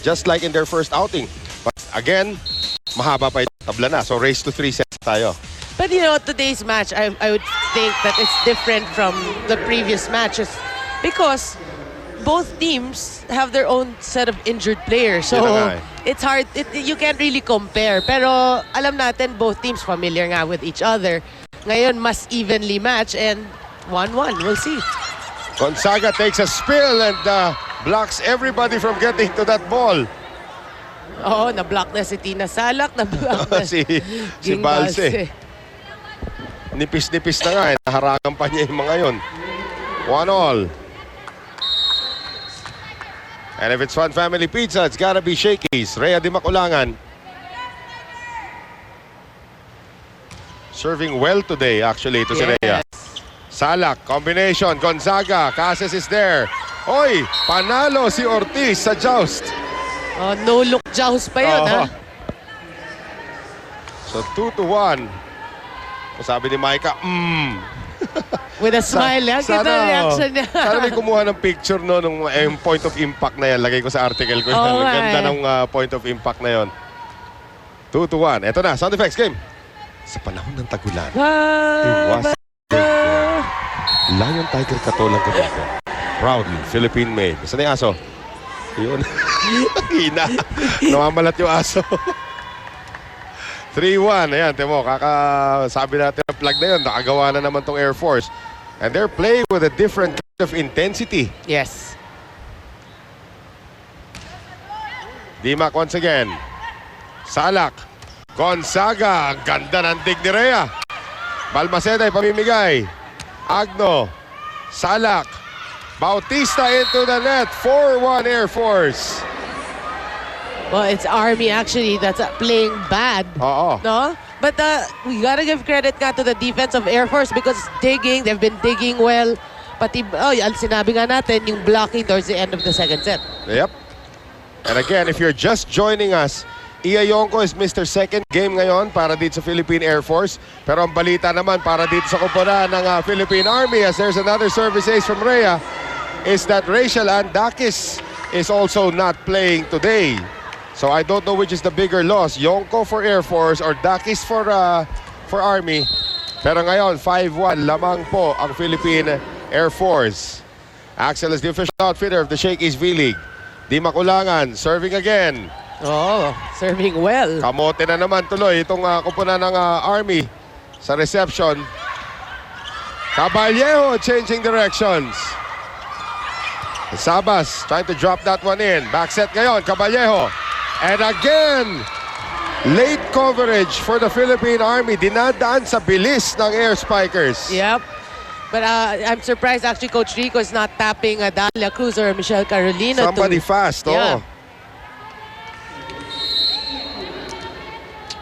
just like in their first outing. But again, mahaba pa yung tabla na. So race to 3 sets tayo. But you know, today's match, I would think that it's different from the previous matches because both teams have their own set of injured players. So it's hard, you can't really compare. Pero alam natin, both teams familiar nga with each other. Ngayon, mas evenly match and 1-1. We'll see. Gonzaga takes a spill and blocks everybody from getting to that ball. Oo, na-block na si Tina Salak, na-block na si Balse. Nipis-nipis na nga. Naharangan pa niya yung mga yun. 1-1. And if it's Fun Family Pizza, it's gotta be Shakey's. Rhea Di Maculangan. Serving well today, actually, to si Rhea. Salak, combination. Gonzaga, Cases is there. Oy, panalo si Ortiz sa joust. Oh, no-look joust pa yun, ha? So, 2-1. Sabi ni Micah, With a smile, yan. Kita reaction niya. Sana may kumuha ng picture no, nung point of impact na yan. Lagay ko sa article ko. Oh, ang ganda ng point of impact na yon. 2-1. Ito na, sound effects game. Sa panahon ng tagulan, iwas Lion Tiger Katolang Cavite. Proudly, Philippine made. Saan yung aso? Yun. Hina. Namamalat yung aso. 3-1. Ayan, temo. Kakasabi natin ang plug na yun. Nakagawa na naman tong Air Force. And they're playing with a different kind of intensity. Yes. Dimac once again. Salak. Gonzaga. Ang ganda ng dig ni Rhea. Balmaceda ay pamimigay. Agno. Salak. Bautista into the net. 4-1 Air Force. Well, it's Army actually that's playing bad. Oo. No? But we gotta give credit nga to the defense of Air Force because digging, they've been digging well. Pati, sinabi nga natin, yung blocking towards the end of the second set. Yep. And again, if you're just joining us, Iya Yonko is Mr. Second game ngayon para dito sa Philippine Air Force. Pero ang balita naman para dito sa kumpara ng Philippine Army as there's another service ace from Rhea is that Rachel Andakis is also not playing today. So I don't know which is the bigger loss, Yonko for Air Force or Dakis for Army. Pero ngayon, 5-1 lamang po ang Philippine Air Force. Axel is the official outfitter of the Shakey's V-League. Di Maculangan, serving again. Oh, serving well. Kamote na naman tuloy itong kupunan ng Army sa reception. Caballero changing directions. Sabas trying to drop that one in. Back set ngayon, Caballero. And again, late coverage for the Philippine Army. Dinadaan sa bilis ng Air Spikers. Yep. But I'm surprised actually Coach Rico is not tapping Dalia Cruz or Michelle Carolina. Somebody fast, yeah.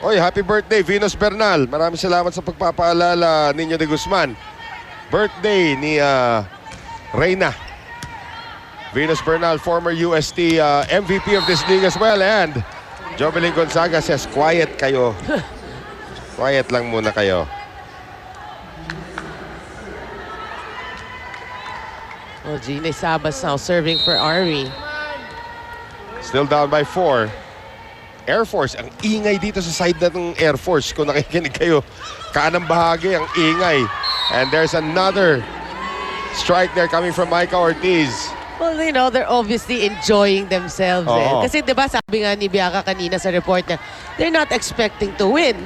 Oy, happy birthday, Venus Bernal. Maraming salamat sa pagpapaalala ninyo de Guzman. Birthday ni Reyna. Venus Bernal, former UST MVP of this league as well. And Jovelyn Gonzaga says, quiet kayo. Quiet lang muna kayo. Oh, Gina Sabas now serving for Army. Still down by 4. Air Force, ang ingay dito sa side na ng Air Force. Kung nakikinig kayo, kanang bahagi, ang ingay. And there's another strike there coming from Micah Ortiz. Well, you know, they're obviously enjoying themselves. Kasi diba sabi nga ni Biaka kanina sa report niya, they're not expecting to win.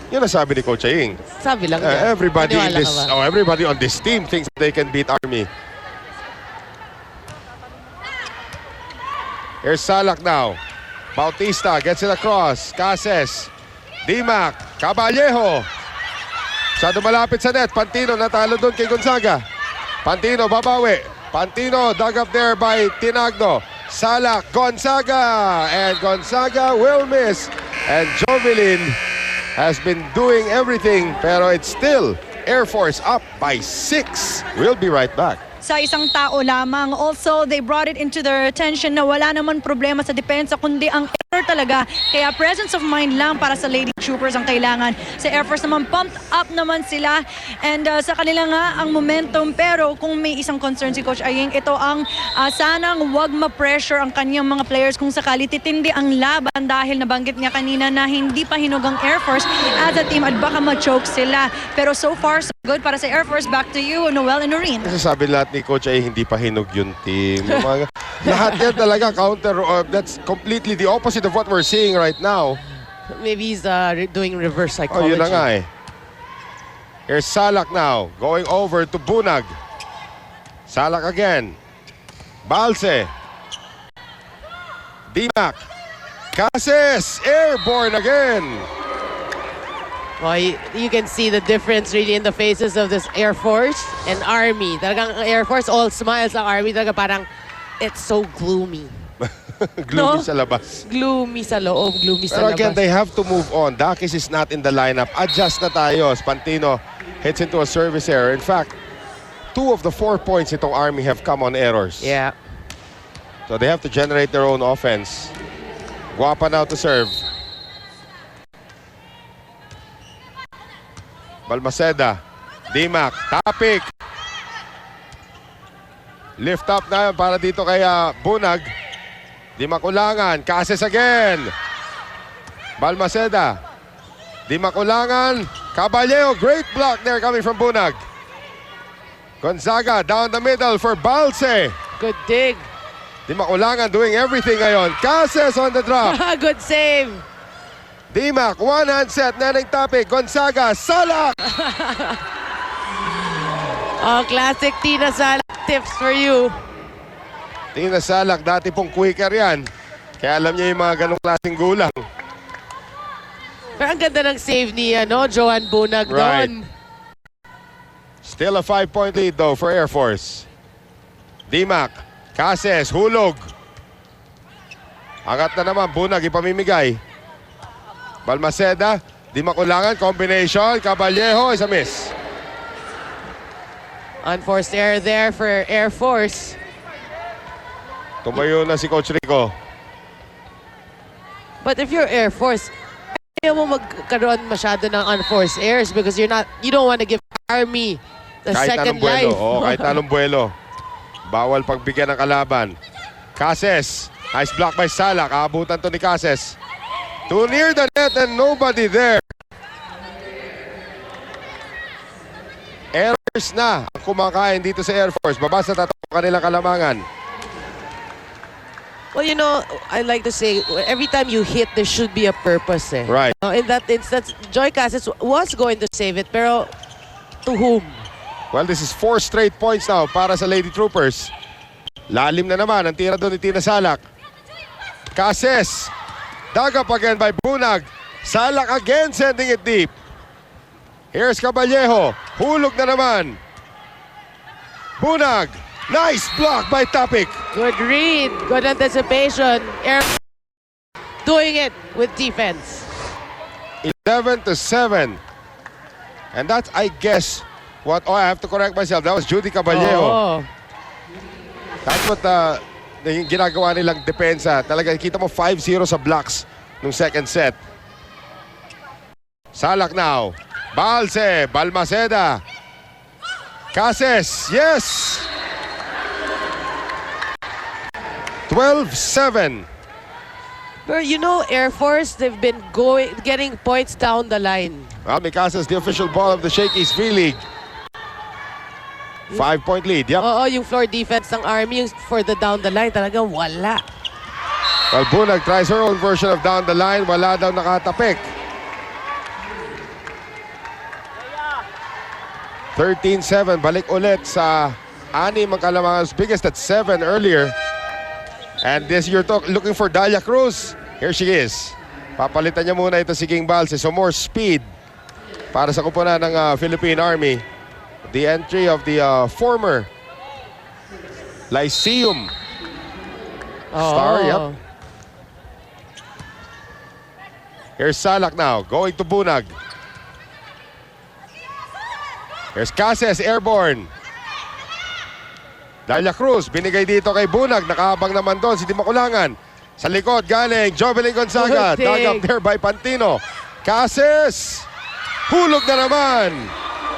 Yun ang sabi ni Coach Aying. Sabi lang niya. Everybody on this team thinks they can beat Army. Here's Salak now. Bautista gets it across. Cases. Dimac. Caballero. Masyado malapit sa net. Pantino natalo doon kay Gonzaga. Pantino babawi. Pantino dug up there by Tinagno. Salak, Gonzaga. And Gonzaga will miss. And Jovelyn has been doing everything. Pero it's still Air Force up by 6. We'll be right back. Sa isang tao lamang. Also, they brought it into their attention na wala naman problema sa depensa kundi ang effort talaga. Kaya presence of mind lang para sa Lady Troopers ang kailangan. Sa Air Force naman, pumped up naman sila. And sa kanila nga ang momentum. Pero kung may isang concern si Coach Aying, ito ang sanang wag ma-pressure ang kanyang mga players kung sakali titindi ang laban dahil nabanggit niya kanina na hindi pa hinog ang Air Force as a team at baka ma-choke sila. Pero so far, so good para sa Air Force. Back to you, Noel and Noreen. Kasi sabi lahat ni Coach ay hindi pa hinog yung team. Lahat yan talaga counter. That's completely the opposite of what we're seeing right now. Maybe he's doing reverse Oh, psychology. yun na nga eh. Here's Salak now, going over to Bunag. Salak again. Balse. Dimac. Cases, airborne again. Well, you can see the difference really in the faces of this Air Force and Army. Talagang ang Air Force, all smiles. Ang Army talaga parang, it's so gloomy. Gloomy No? sa labas. Gloomy sa loob, gloomy sa Pero again, labas. they have to move on. Dakis is not in the lineup. Adjust na tayo. Spantino hits into a service error. In fact, 2 of the 4 points itong Army have come on errors. Yeah. So they have to generate their own offense. Guapa now to serve. Balmaceda. Dimac. Tapik. Lift up na yun para dito kay Bunag. Dimac ulangan. Cases again. Balmaceda. Dimac ulangan. Caballero. Great block there coming from Bunag. Gonzaga down the middle for Balse. Good dig. Dimac ulangan doing everything ngayon. Cases on the drop. Good save. Dimac, one hand set, Neneng Tapik, Gonzaga, Salak! Oh, classic Tina Salak tips for you. Tina Salak, dati pong quicker yan. Kaya alam niya yung mga ganong klaseng gulang. Pero ang ganda ng save ni Joan Bunag Right. doon. Still a 5-point lead though for Air Force. Dimac, Cases, hulog. Angat na naman, Bunag, ipamimigay. Balmaceda, Dimac ulangan, combination, Caballero is a miss. Unforced error there for Air Force. Tumayo na si Coach Rico. But if you're Air Force, ayaw mo magkaroon masyado ng unforced errors because you don't want to give Army the Kahit second anong buwelo. life. Oo, kahit anong buwelo. Bawal pagbigyan ng kalaban. Cases. Nice block by Salak. Aabutan to ni Cases. Too near the net and nobody there. Errors na ang kumakain dito sa Air Force. Babasa tatapos kanilang kalamangan. Well, I like to say, every time you hit, there should be a purpose. Eh. Right. In that instance, Joy Cases was going to save it, pero to whom? Well, this is 4 straight points now para sa Lady Troopers. Lalim na naman ang tira doon ni Tina Salak. Cases. Dug up again by Bunag. Salak again sending it deep. Here's Caballero. Hulog na naman. Bunag. Nice block by Tapik. Good read, good anticipation. Air doing it with defense. 11-7. And that's, I guess, I have to correct myself. That was Judy Caballero. Oh. That's what yung ginagawa nilang depensa. Talaga, kita mo 5-0 sa blocks nung second set. Salak now. Balse, Balmaceda. Cases, yes! 12-7. But Air Force, they've been getting points down the line. May Cases, the official ball of the Shakey's V-League. 5-point lead, yep. Oo, yung floor defense ng Army, yung for the down the line, talagang wala. Well, Bunag tries her own version of down the line. Wala daw nakatapik. 13-7. Balik ulit sa 6 ang kalamangan. Biggest at 7 earlier. And this you're looking for Dalia Cruz. Here she is. Papalitan niya muna ito si King Balse. So more speed para sa kupunan ng Philippine Army. The entry of the former Lyceum star, yep. Here's Salak now, going to Bunag. Here's Cases, airborne. Dalia Cruz, binigay dito kay Bunag. Nakahabang naman doon si Dimac ulangan. Sa likod galing Jovelyn Gonzaga. Good Dug up dig. there by Pantino. Cases. Hulog na naman.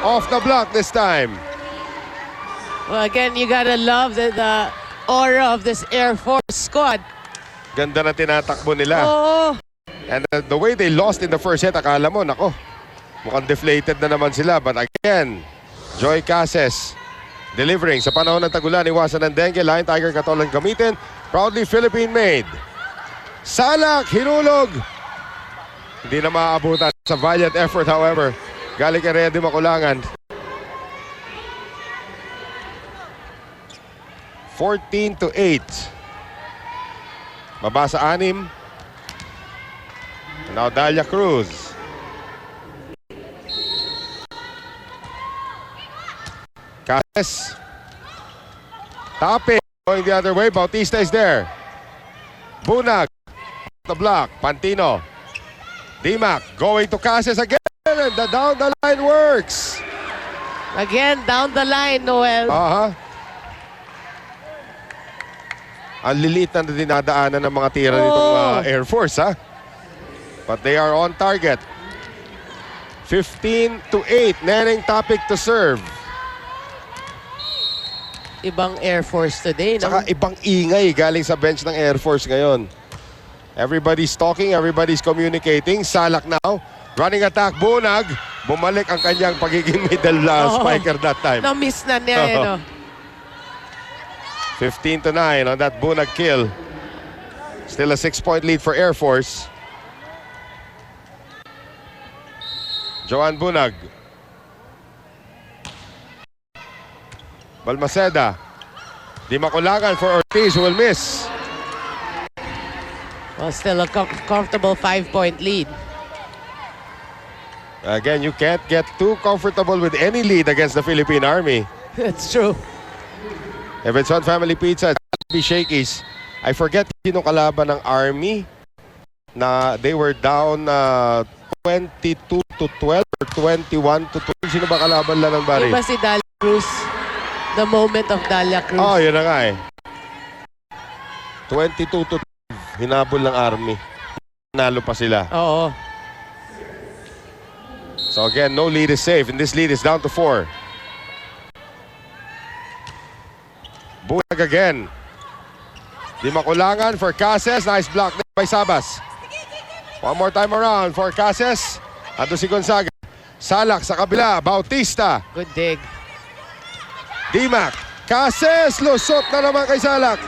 Off the block this time. Well, again, you gotta love the aura of this Air Force squad. Ganda na tinatakbo nila. Oh, And the way they lost in the first set, akala mo, nako, mukhang deflated na naman sila. But again, Joy Cases delivering sa panahon ng tagulan, iwasan ng dengue, Lion Tiger katolang gamitin. Proudly Philippine-made. Salak, hinulog. Hindi na maaabutan sa valiant effort, however. Galing kay Rhea Di Maculangan. 14-8. Baba sa 6. Now Dalia Cruz. Cases. Tapping. Going the other way. Bautista is there. Bunag. The block. Pantino. Dimac going to Cases again. And the down the line works. again, down the line, Noel. Ang liliit na dinadaanan ng mga tira nitong Air Force, ha? But they are on target. 15-8. Neneng Topic to serve. Ibang Air Force today, no? Saka ibang ingay galing sa bench ng Air Force ngayon. Everybody's talking, everybody's communicating. Salak now. Running attack, Bunag. Bumalik ang kanyang pagiging middle spiker that time. Na-miss na niya, eh, no? 15-9 on that Bunag kill. Still a 6-point lead for Air Force. Joan Bunag. Balmaceda. Di Maculangan for Ortiz who will miss. Well, still a comfortable 5-point lead. Again, you can't get too comfortable with any lead against the Philippine Army. That's true. If it's on Family Pizza, it's be Shakey's. I forget sino kalaban ng Army na they were down 22-12 or 21-12. Sino ba kalaban lang ng Bari? Iba si Dalia Cruz. The moment of Dalia Cruz. Oh, yun na nga eh. 22-12. Hinabol ng Army. Nalo pa sila. Oo. So again, no lead is safe. And this lead is down to 4. Bunag again. Di Maculangan for Cases. Nice block there by Sabas. One more time around for Cases. Ando si Gonzaga. Salak sa kabila. Bautista. Good dig. Dimac. Cases. Lusot na naman kay Salak.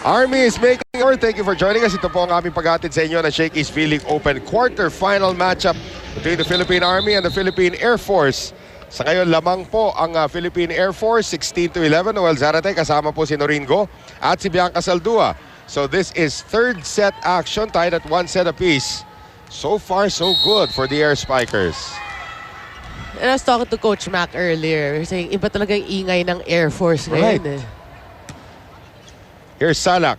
Army is making or thank you for joining us. Ito po ang aming paghatid sa inyo ng Shakey's V-League Open quarter-final matchup between the Philippine Army and the Philippine Air Force. Sa ngayon lamang po ang Philippine Air Force 16-11. Noel Zarate kasama po si Noringo at si Bianca Saldua. So this is third set action tied at 1 set apiece. So far so good for the Air Spikers. And I was talking to Coach Mac earlier. We were saying, iba talaga yung ingay ng Air Force ngayon. Right. Eh. Here's Salak.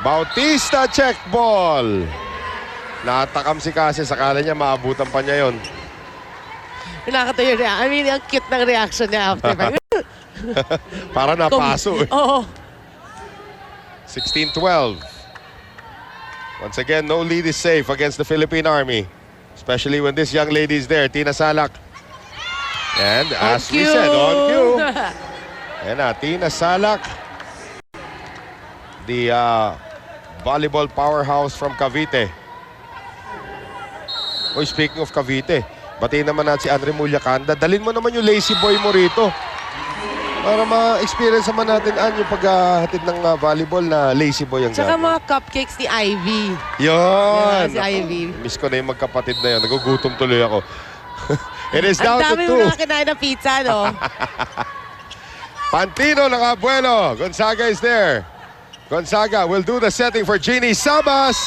Bautista check ball. Natakam si Cases. Akala niya maabutan pa niya yun. Nakakatayo niya. I mean, ang cute ng reaction niya after. Para napaso. Oo. 16-12. Once again, no lead is safe against the Philippine Army. Especially when this young lady is there, Tina Salak. And as we said, on cue. Ayan na, Tina Salak. The volleyball powerhouse from Cavite. Oh, speaking of Cavite, batiin naman natin si Andre Mullacanda. Dalhin mo naman yung lazy boy mo rito. Para ma-experience naman natin yung paghahatid ng volleyball na lazy boy ang Tsaka gagawin. mga cupcakes ni Ivy. Yun! Yeah, si Ivy. Miss ko na yung magkapatid na yun. Nagugutom tuloy ako. It is down Ang to dami mo 2. nakakinain ng pizza, no? Pantino nakabuelo. Gonzaga is there. Gonzaga will do the setting for Jeannie Sabas.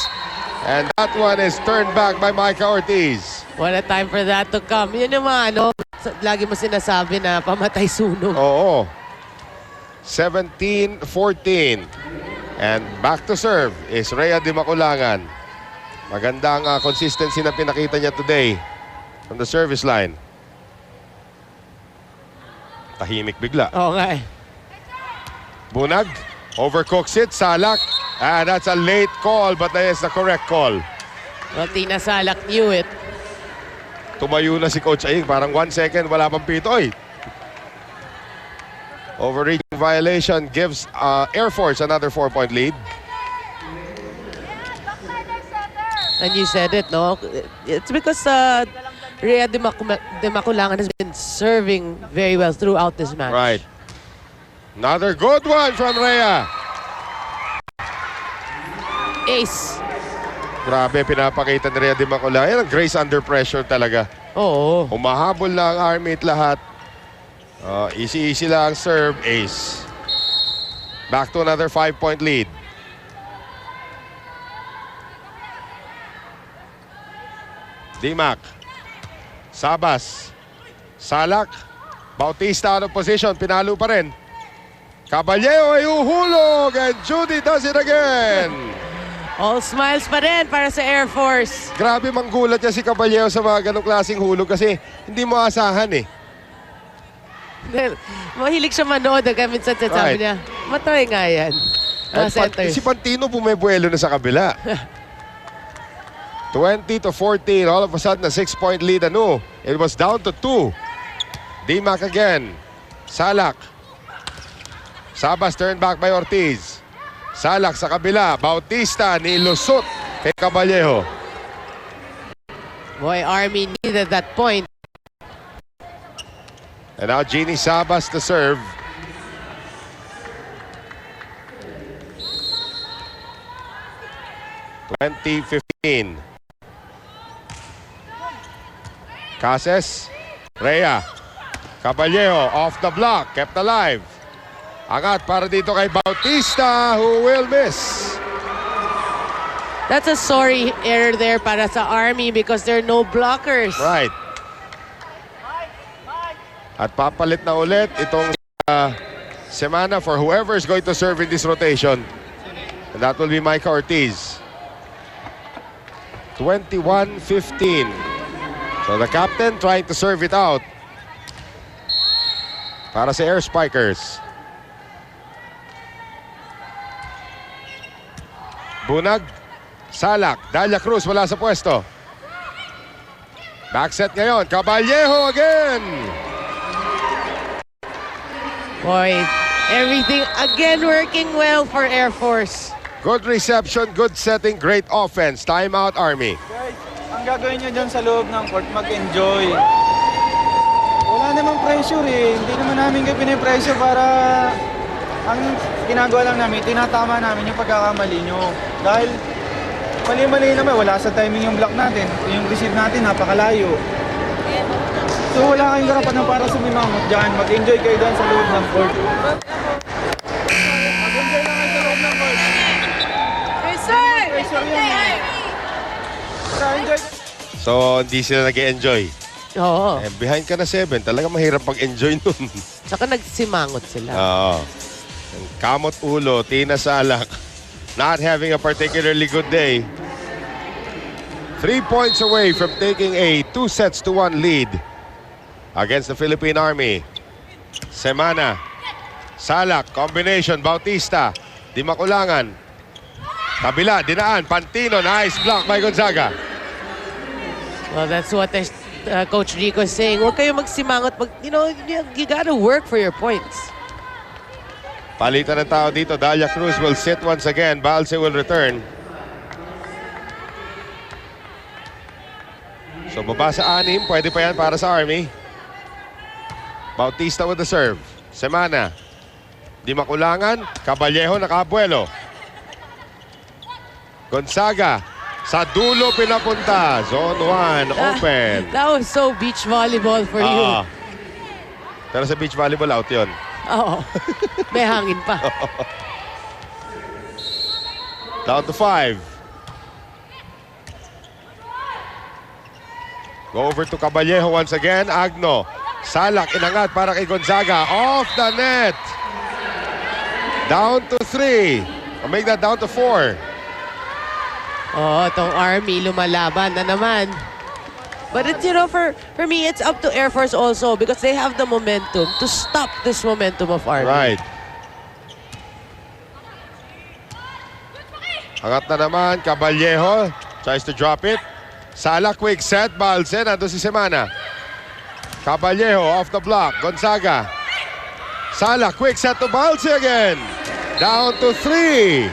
And that one is turned back by Micah Ortiz. What a time for that to come. Yun yung mga ano, lagi mo sinasabi na pamatay sunog. Oo. 17-14. And back to serve is Rhea Di Maculangan. Magandang consistency na pinakita niya today from the service line. Tahimik bigla. Oo nga eh. Bunag overcooks it. Salak. And that's a late call, but that is the correct call. Well, Tina Salak knew it. Tumayo na si Coach Aying. Parang 1 second, wala pang pitoy. Overreaching violation gives Air Force another 4-point lead. And you said it, no? It's because Rhea de Maculangan has been serving very well throughout this match. Right. Another good one from Rhea. Ace. Grabe, pinapakita ni Rhea de Maculangan. Yan ang grace under pressure talaga. Oo. Humahabol lang ang Army at lahat. Easy-easy lang serve, ace. Back to another 5-point lead. Dimac. Sabas. Salak. Bautista out of position. Pinalo pa rin. Caballero ay uhulog. And Judy does it again. All smiles pa rin para sa Air Force. Grabe manggulat niya si Caballero sa mga ganong klaseng hulog kasi hindi mo asahan eh. Mahilig siya manood. Minsan sabi Right. niya, matry nga yan. Mga centers. Si Pantino bumebuelo na sa kabila. 20-14. All of a sudden, a 6-point lead. Ano? It was down to 2. Dimac again. Salak. Sabas turned back by Ortiz. Salak sa kabila. Bautista nilusot kay Caballero. Boy, Army needed that point. And now Jeannie Sabas to serve. (2015) Cases. Rhea. Caballero off the block. Kept alive. Angat para dito kay Bautista who will miss. That's a sorry error there para sa Army because there are no blockers. Right. At papalit na ulit itong semana for whoever is going to serve in this rotation. And that will be Micah Ortiz. 21-15. So the captain trying to serve it out para sa Air Spikers. Bunag. Salak. Dalia Cruz wala sa pwesto. Backset ngayon. Caballero again. Boy, everything again working well for Air Force. Good reception, good setting, great offense. Timeout, Army. Guys, ang gagawin nyo dyan sa loob ng court, mag-enjoy. Wala namang pressure eh. Hindi naman namin kayo pinipressure para ang ginagawa lang namin, tinatama namin yung pagkakamali nyo. Dahil mali-mali naman, wala sa timing yung block natin. Yung receive natin, napakalayo. So wala kayong karapatan para sumimangot dyan. Mag-enjoy kayo dyan sa loob ng court. Mag-enjoy lang kayo sa loob ng court. Pressure yan eh. Tara, enjoy. So, hindi sila nag-enjoy. Oo. Eh, behind ka na 7, talaga mahirap mag-enjoy nun. Saka nagsimangot sila. Oo. Kamot ulo, Tina Salak. Not having a particularly good day. 3 points away from taking a 2-1 lead against the Philippine Army. Semana. Salak, combination, Bautista. Di Maculangan. Kabila, dinaan, Pantino, nice block by Gonzaga. Well, that's what Coach Rico is saying. Huwag kayo magsimangot. You gotta work for your points. Palitan ng tao dito. Dalia Cruz will sit once again. Balse will return. So baba sa 6. Pwede pa yan para sa Army. Bautista with the serve. Semana. Di Maculangan. Caballero nakabuelo. Gonzaga. Sa dulo pinapunta. Zone 1 open. That was so beach volleyball for you. Pero sa beach volleyball out yun. Oo. May hangin pa. Down to 5. Go over to Caballero once again. Agno. Salak inangat para kay Gonzaga. Off the net. Down to 3. I'll make that down to 4. Oh, itong Army lumalaban na naman. But it's, for me, it's up to Air Force also because they have the momentum to stop this momentum of Army. Right. Angat na naman, Caballejo. Tries to drop it. Sala, quick set. Balse, nandun si Semana. Caballejo off the block. Gonzaga. Sala, quick set to Balse again. Down to 3.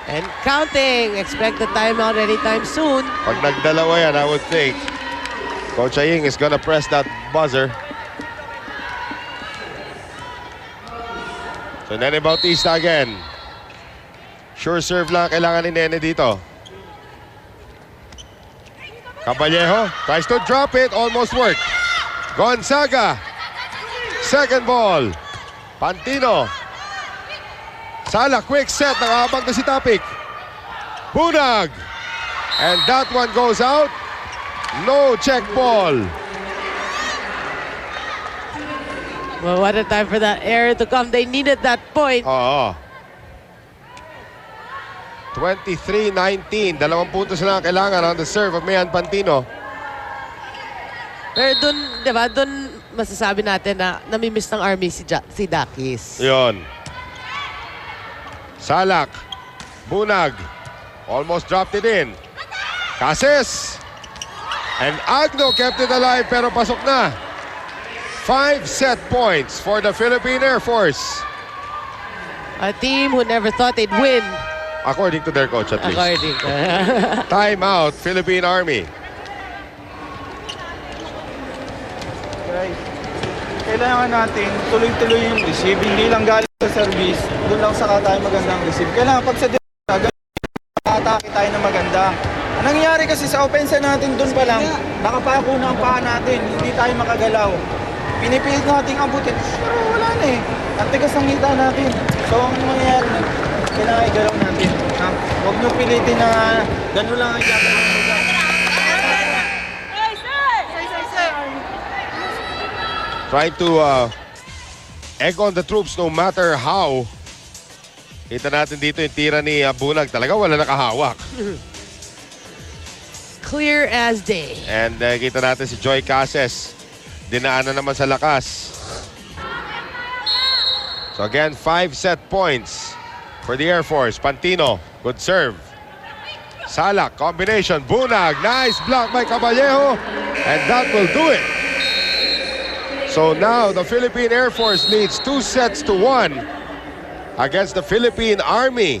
And counting. Expect the timeout anytime soon. Pag nagdalawa yan, I would think Coach Aying is gonna press that buzzer. So Nene Bautista again. Sure serve lang kailangan ni Nene dito. Caballejo tries to drop it. Almost worked. Gonzaga. Second ball. Pantino. Sala, quick set. Nakahabang na si Tapik. Bunag. And that one goes out. No check ball. Well, what a time for that error to come. They needed that point. Oo. 23-19. 2 puntos na lang kailangan on the serve of Mayan Pantino. Pero dun, di ba, dun masasabi natin na namimiss ng Army si Dakis. Yun. Salak. Bunag. Almost dropped it in. Cases. And Agno kept it alive pero pasok na. 5 set points for the Philippine Air Force. A team who never thought they'd win. According to their coach at least. According to Time out, Philippine Army. Guys, kailangan natin tuloy-tuloy yung receive. Hindi lang galing sa service. Doon lang saka tayo magandang receive. Kailangan pag sa atake tayo na maganda. Ang nangyayari kasi sa offense natin doon pa lang, nakapako na ang paa natin. Hindi tayo makagalaw. Pinipilit natin abutin. Pero wala na eh. Ang tigas ng hita natin. So ang mangyayari, kailangan igalaw natin. Ha? Huwag nyo pilitin na gano'n lang ang gagawin mo. Trying to egg on the troops no matter how. Kita natin dito yung tira ni Bunag. Talaga wala nakahawak. clear as day. And kita natin si Joy Cases. Dinaanan naman sa lakas. So again, 5 set points for the Air Force. Pantino, good serve. Salak, combination. Bunag, nice block by Caballejo. And that will do it. So now the Philippine Air Force leads 2 sets to 1 against the Philippine Army.